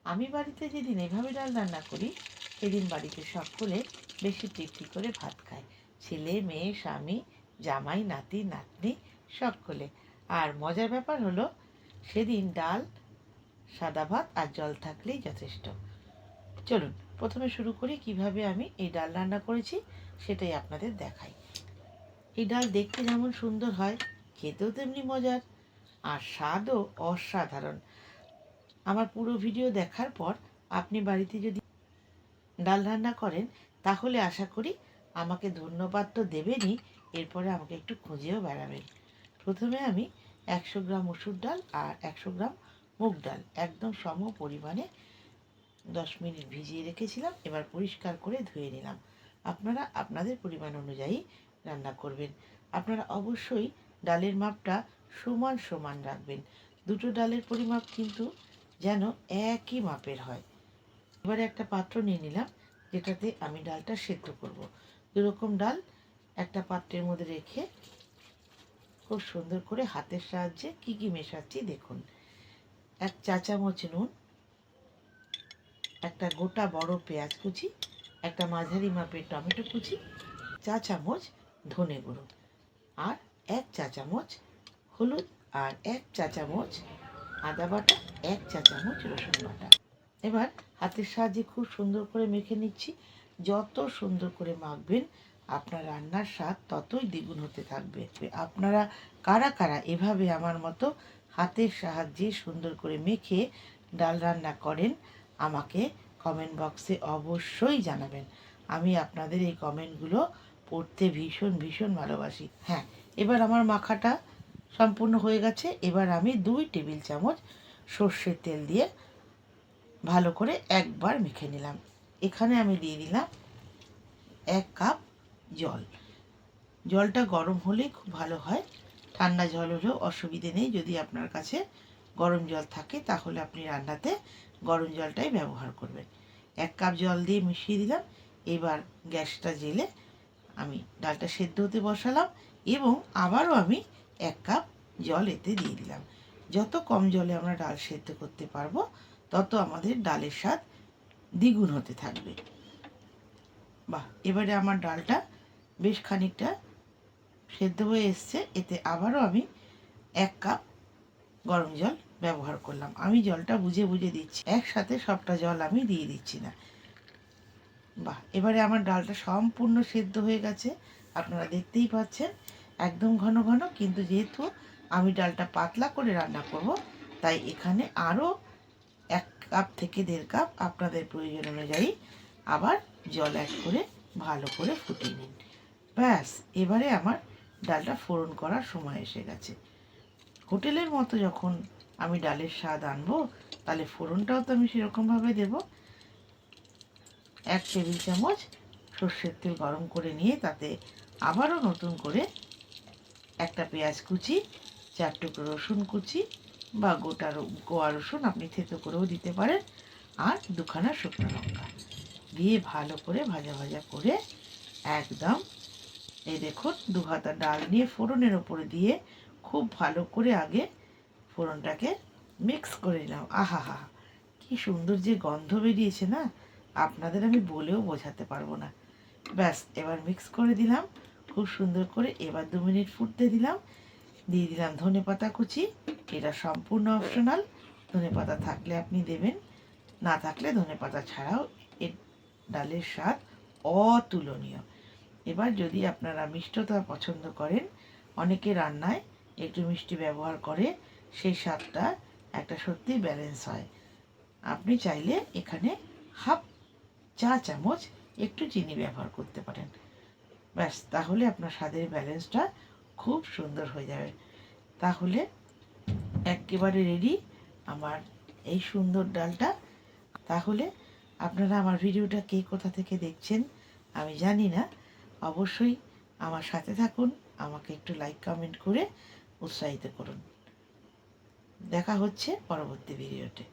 আমি বাড়িতে যেদিন এভাবে ডাল রান্না করি সেদিন বাড়িতে সকলে বেশি তৃপ্তি করে ভাত খায়, ছেলে মেয়ে স্বামী জামাই নাতি নাতনি সকলে। আর মজার ব্যাপার হলো সেদিন ডাল সাদা ভাত আর জল থাকলেই যথেষ্ট। চলুন প্রথমে শুরু করি কিভাবে আমি এই ডাল রান্না করেছি সেটাই আপনাদের দেখাই। এই ডাল দেখতে যেমন সুন্দর হয় খেতেও তেমনি মজার আর স্বাদও অসাধারণ। আমার পুরো ভিডিও দেখার পর আপনি বাড়িতে যদি ডাল রান্না করেন তাহলে আশা করি আমাকে ধন্যবাদ তো দেবেনই, এরপরে আমাকে একটু খুঁজেও বেড়াবেন। প্রথমে আমি 100 গ্রাম মসুর ডাল আর 100 গ্রাম মুগ ডাল একদম সম পরিমাণে 10 মিনিট ভিজিয়ে রেখেছিলাম। এবার পরিষ্কার করে ধুয়ে নিলাম। আপনারা আপনাদের পরিমাণ অনুযায়ী রান্না করবেন। আপনারা অবশ্যই ডালের মাপটা সমান সমান রাখবেন। দুটো ডালের পরিমাপ কিন্তু যেন একই মাপের হয়। এবারে একটা পাত্র নিয়ে নিলাম যেটাতে আমি ডালটা সেদ্ধ করব। দুরকম ডাল একটা পাত্রের মধ্যে রেখে খুব সুন্দর করে হাতের সাহায্যে কি কি মেশাচ্ছি দেখুন। 1 চা চামচ নুন, একটা গোটা বড় পেঁয়াজ কুচি, একটা মাঝারি মাপের টমেটো কুচি, চা চামচ ধনে গুঁড়ো আর 1 চা চামচ হলুদ আর 1 চা চামচ আদা বাটা, 1 চা চামচ রসুন বাটা। এবার হাতের সাহায্যে খুব সুন্দর করে মেখে নিচ্ছি। যত সুন্দর করে মাখবেন আপনার রান্নার স্বাদ ততই দ্বিগুণ হতে থাকবে। আপনারা কারা কারা এভাবে আমার মতো হাতের সাহায্যে সুন্দর করে মেখে ডাল রান্না করেন আমাকে কমেন্ট বক্সে অবশ্যই জানাবেন। আমি আপনাদের এই কমেন্টগুলো পড়তে ভীষণ ভীষণ ভালোবাসি। হ্যাঁ, এবার আমার মাখাটা সম্পূর্ণ হয়ে গেছে। এবার আমি 2 টেবিল চামচ সর্ষের তেল দিয়ে ভালো করে একবার মেখে নিলাম। এখানে আমি দিয়ে দিলাম 1 কাপ জল। জলটা গরম হলেই খুব ভালো হয়, ঠান্ডা জল হলেও অসুবিধে নেই। যদি আপনার কাছে গরম জল থাকে তাহলে আপনি রান্নাতে গরম জলটাই ব্যবহার করবেন। 1 কাপ জল দিয়ে মিশিয়ে দিলাম। এবার গ্যাসটা জ্বেলে আমি ডালটা সেদ্ধ হতে বসালাম এবং আবারও আমি 1 কাপ জল এতে দিয়ে দিলাম। যত কম জলে আমরা ডাল সেদ্ধ করতে পারবো তত আমাদের ডালের স্বাদ দ্বিগুণ হতে থাকবে। বাহ, এবারে আমার ডালটা বেশ খানিকটা সেদ্ধ হয়ে এসছে। এতে আবারও আমি 1 কাপ গরম জল ব্যবহার করলাম। আমি জলটা বুঝে বুঝে দিচ্ছি, একসাথে সবটা জল আমি দিয়ে দিচ্ছি না। বাহ, এবারে আমার ডালটা সম্পূর্ণ সেদ্ধ হয়ে গেছে। আপনারা দেখতেই পাচ্ছেন একদম ঘন ঘন, কিন্তু যেহেতু আমি ডালটা পাতলা করে রান্না করব তাই এখানে আরও 1 কাপ থেকে 1.5 কাপ আপনাদের প্রয়োজন অনুযায়ী আবার জল অ্যাড করে ভালো করে ফুটিয়ে নিন। ব্যাস, এবারে আমার ডালটা ফোড়ন করার সময় এসে গেছে। হোটেলের মতো যখন আমি ডালের স্বাদ আনবো তাহলে ফোড়নটাও তো আমি সেরকমভাবে দেবো। 1 টেবিল চামচ সর্ষের তেল গরম করে নিয়ে তাতে আবারও নতুন করে একটা পেঁয়াজ কুচি, 4 টুকরো রসুন কুচি বা গোটা কোয়া রসুন আপনি থেতো করেও দিতে পারেন, আর 2খানা শুকনো লঙ্কা দিয়ে ভালো করে ভাজা ভাজা করে একদম এই দেখুন 2 হাতা ডাল নিয়ে ফোড়নের ওপরে দিয়ে খুব ভালো করে আগে ফোড়নটাকে মিক্স করে নিলাম। আহা হা, কি সুন্দর যে গন্ধ বেরিয়েছে না, আপনাদের আমি বলেও বোঝাতে পারবো না। ব্যাস, এবার মিক্স করে দিলাম খুব সুন্দর করে। এবার 2 মিনিট ফুটতে দিলাম। দিয়ে দিলাম ধনেপাতা কুচি। এটা সম্পূর্ণ অপশনাল, ধনেপাতা থাকলে আপনি দেবেন, না থাকলে ধনেপাতা ছাড়াও এর ডালের স্বাদ অতুলনীয়। এবার যদি আপনারা মিষ্টতা পছন্দ করেন, অনেকে রান্নায় একটু মিষ্টি ব্যবহার করে, সেই স্বাদটা একটা সত্যি ব্যালেন্স হয়। আপনি চাইলে এখানে হাফ চা চামচ একটু চিনি ব্যবহার করতে পারেন। ব্যাস, তাহলে আপনার স্বাদের ব্যালেন্সটা খুব সুন্দর হয়ে যাবে। তাহলে একেবারে রেডি আমার এই সুন্দর ডালটা। তাহলে আপনারা আমার ভিডিওটা কে কোথা থেকে দেখছেন আমি জানি না, অবশ্যই আমার সাথে থাকুন, আমাকে একটু লাইক কমেন্ট করে উৎসাহিত করুন। দেখা হচ্ছে পরবর্তী ভিডিওতে।